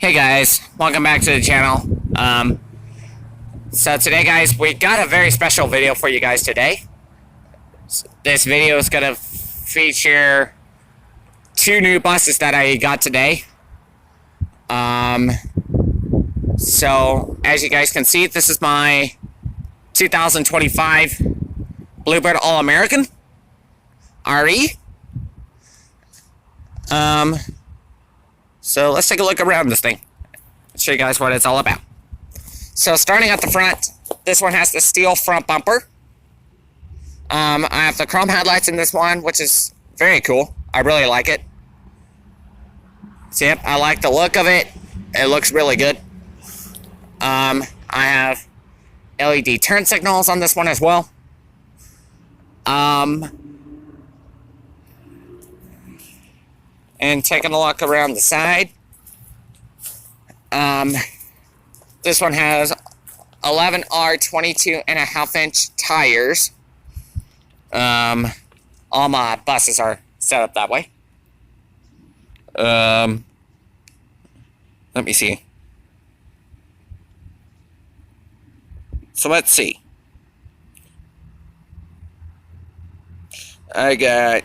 Hey guys, welcome back to the channel. So today guys, we got a very special video for you guys today. This video is going to feature two new buses that I got today. So as you guys can see, this is my 2025 Bluebird All-American RE. So let's take a look around this thing. Let's show you guys what it's all about. So starting at the front, this one has the steel front bumper. I have the chrome headlights in this one, which is very cool. I really like it. So yep, I like the look of it. It looks really good. I have LED turn signals on this one as well. And taking a look around the side. This one has 11R 22.5-inch tires. All my buses are set up that way. Let me see. So let's see. I got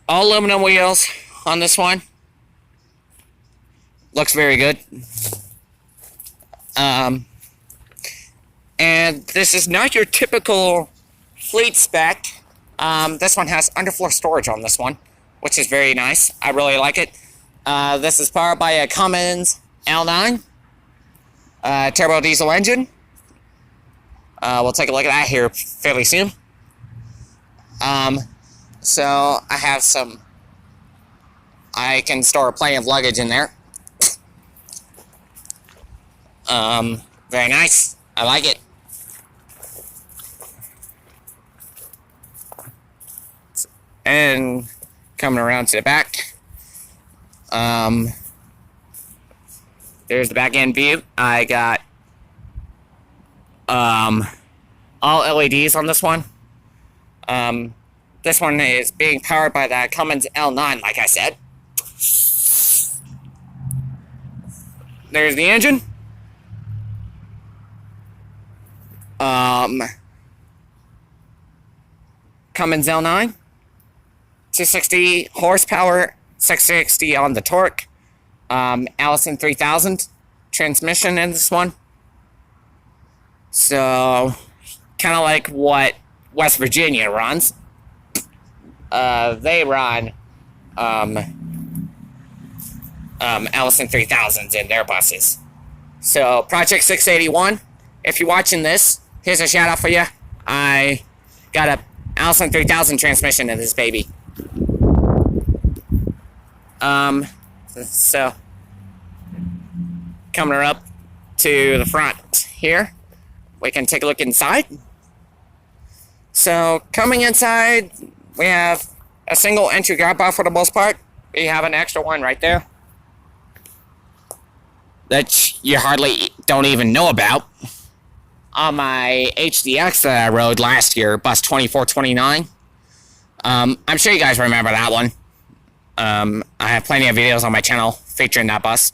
all aluminum wheels on this one. Looks very good. And this is not your typical fleet spec. This one has underfloor storage on this one, which is very nice. I really like it. This is powered by a Cummins L9 turbo diesel engine. We'll take a look at that here fairly soon. So I have I can store plenty of luggage in there. Very nice. I like it. And coming around to the back, there's the back end view. I got all LEDs on this one. This one is being powered by the Cummins L9, like I said. There's the engine. Cummins L9. 260 horsepower, 660 on the torque. Allison 3000 transmission in this one. So, kind of like what West Virginia runs. They run Allison 3000s in their buses. So, Project 681, if you're watching this, here's a shout out for you. I got a Allison 3000 transmission in this baby. So, coming up to the front here, we can take a look inside. So, coming inside, we have a single entry grab bar for the most part. We have an extra one right there that you hardly don't even know about. On my HDX that I rode last year, bus 2429. I'm sure you guys remember that one. I have plenty of videos on my channel featuring that bus.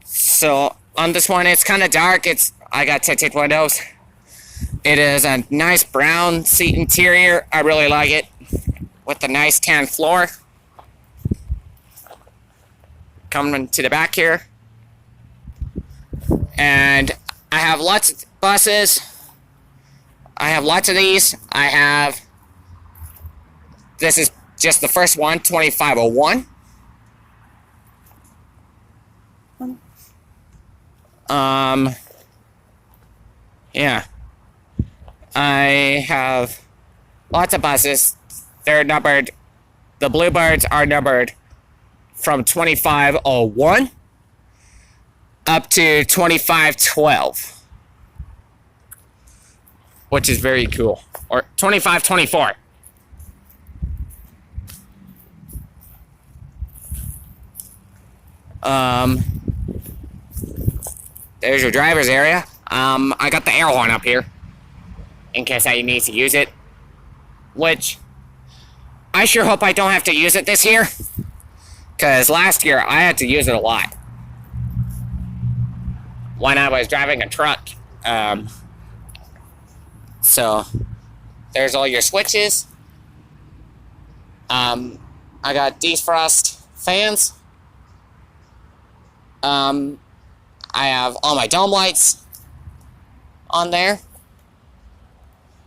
So on this one, it's kind of dark. I got tinted windows. It is a nice brown seat interior. I really like it, with the nice tan floor. Coming to the back here, and I have lots of buses. I have lots of these. This is just the first one, 2501. Yeah. I have lots of buses. They're numbered. The Bluebirds are numbered from 2501 up to 2512, which is very cool. Or 2524. There's your driver's area. I got the air horn up here in case I need to use it, which I sure hope I don't have to use it this year, because last year I had to use it a lot when I was driving a truck. So there's all your switches. I got defrost fans. I have all my dome lights on there.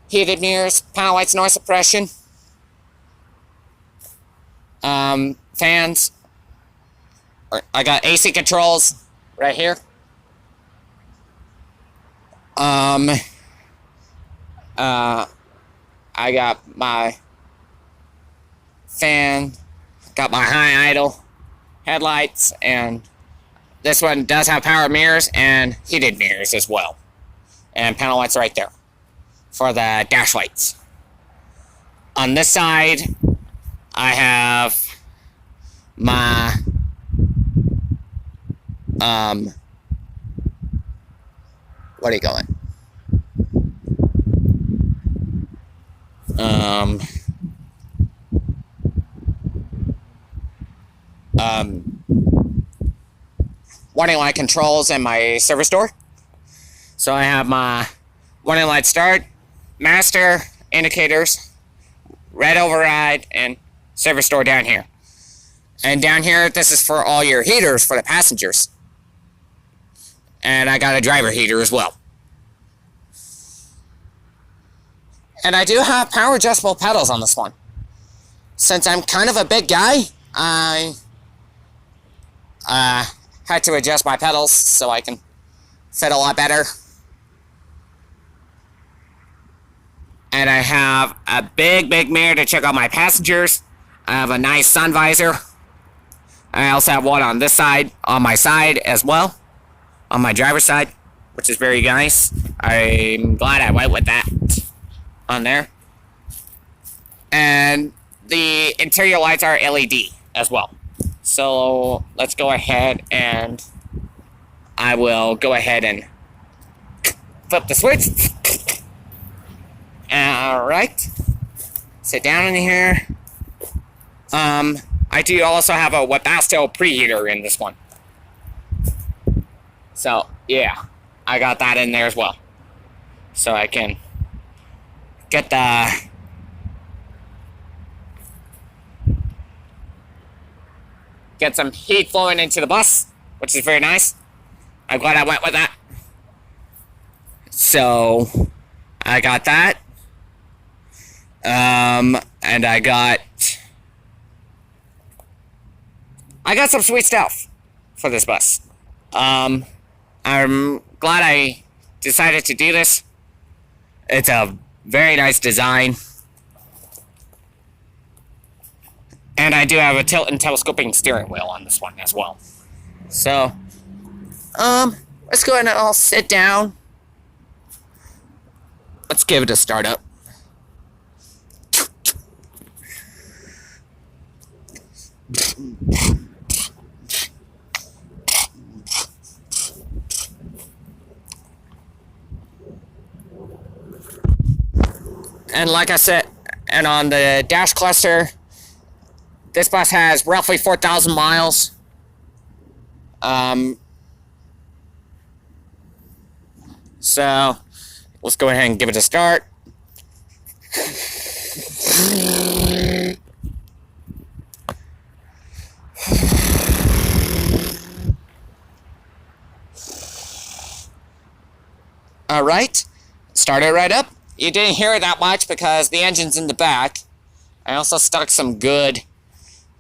Heated mirrors, panel lights, noise suppression. Fans. I got AC controls right here. I got my fan, got my high idle headlights, and this one does have power mirrors and heated mirrors as well. And panel lights right there for the dash lights. On this side, I have my what are you going? Warning light controls and my service door. So I have my warning light start, master, indicators, red override, and service door down here. And down here, this is for all your heaters for the passengers. And I got a driver heater as well. And I do have power adjustable pedals on this one. Since I'm kind of a big guy, I had to adjust my pedals so I can fit a lot better. And I have a big mirror to check out my passengers. I have a nice sun visor. I also have one on this side, on my side as well, on my driver's side, which is very nice. I'm glad I went with that on there. And the interior lights are LED as well. So let's go ahead and I will go ahead and flip the switch. Alright. Sit down in here. I do also have a Webasto preheater in this one. So, yeah. I got that in there as well. So I can get some heat flowing into the bus, which is very nice. I'm glad I went with that. So, I got that. And I got some sweet stuff for this bus. I'm glad I decided to do this. It's a very nice design. And I do have a tilt and telescoping steering wheel on this one as well. So, let's go ahead and I'll sit down. Let's give it a start up. And like I said, and on the dash cluster, this bus has roughly 4,000 miles. So let's go ahead and give it a start. Alright, start it right up. You didn't hear it that much because the engine's in the back. I also stuck some good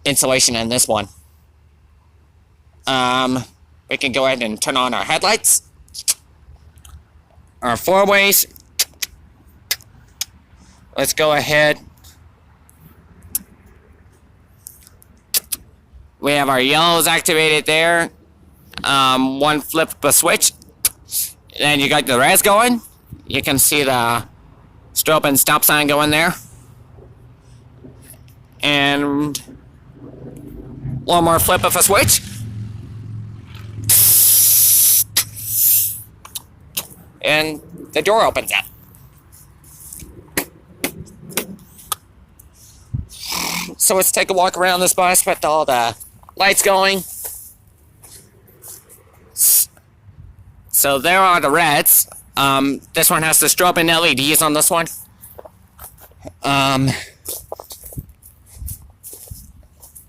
insulation in this one. We can go ahead and turn on our headlights. Our four-ways. Let's go ahead. We have our yellows activated there. one flip of a switch, and you got the reds going. You can see the strobe and stop sign going there. And one more flip of a switch. And the door opens up. So let's take a walk around this bus with all the lights going. So there are the reds. This one has the strobe and LEDs on this one.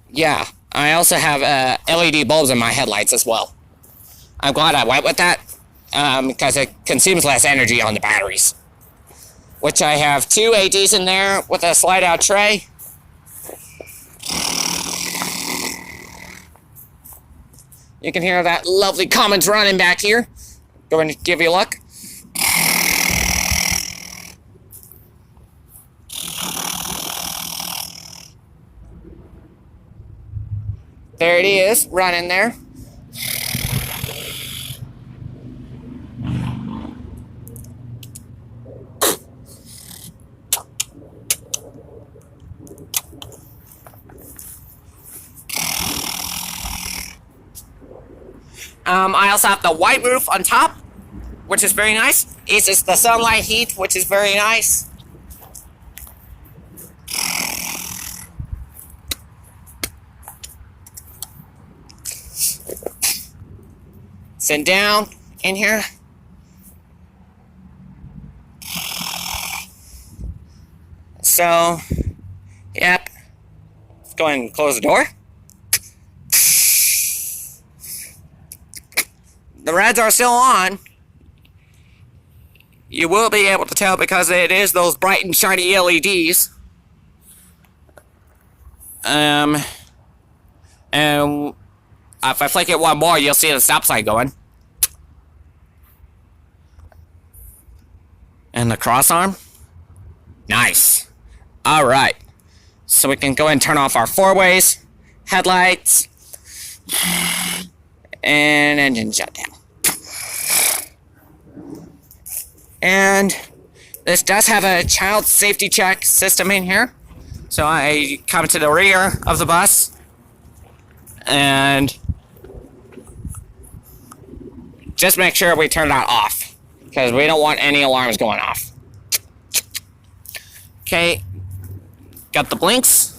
Yeah, I also have LED bulbs in my headlights as well. I'm glad I went with that, because it consumes less energy on the batteries. Which I have 2 ADs in there with a slide-out tray. You can hear that lovely Cummins running back here. Going to give you a look. There it is, running there. I also have the white roof on top, which is very nice. It's just the sunlight heat, which is very nice. Sit down in here. So, yep. Let's go ahead and close the door. The reds are still on. You will be able to tell because it is those bright and shiny LEDs. And if I flick it one more, you'll see the stop sign going. And the cross arm. Nice. Alright. So we can go ahead and turn off our 4-ways, headlights, and engine shutdown. And this does have a child safety check system in here. So I come to the rear of the bus and just make sure we turn that off because we don't want any alarms going off. Okay, got the blinks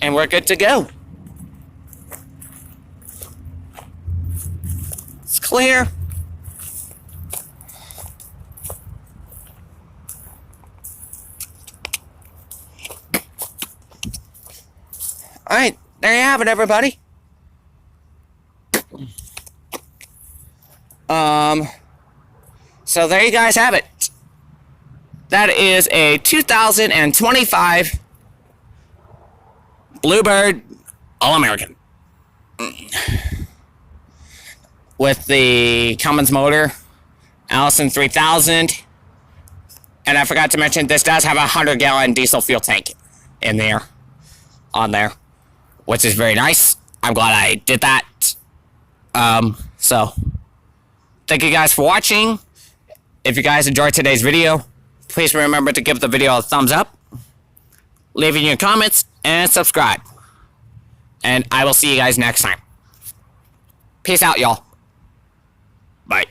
and we're good to go. It's clear. Alright, there you have it, everybody. So there you guys have it. That is a 2025 Bluebird All-American. With the Cummins motor, Allison 3000. And I forgot to mention, this does have a 100-gallon diesel fuel tank in there, on there, which is very nice. I'm glad I did that. So, thank you guys for watching. If you guys enjoyed today's video, please remember to give the video a thumbs up, leave in your comments, and subscribe. And I will see you guys next time. Peace out, y'all. Bye.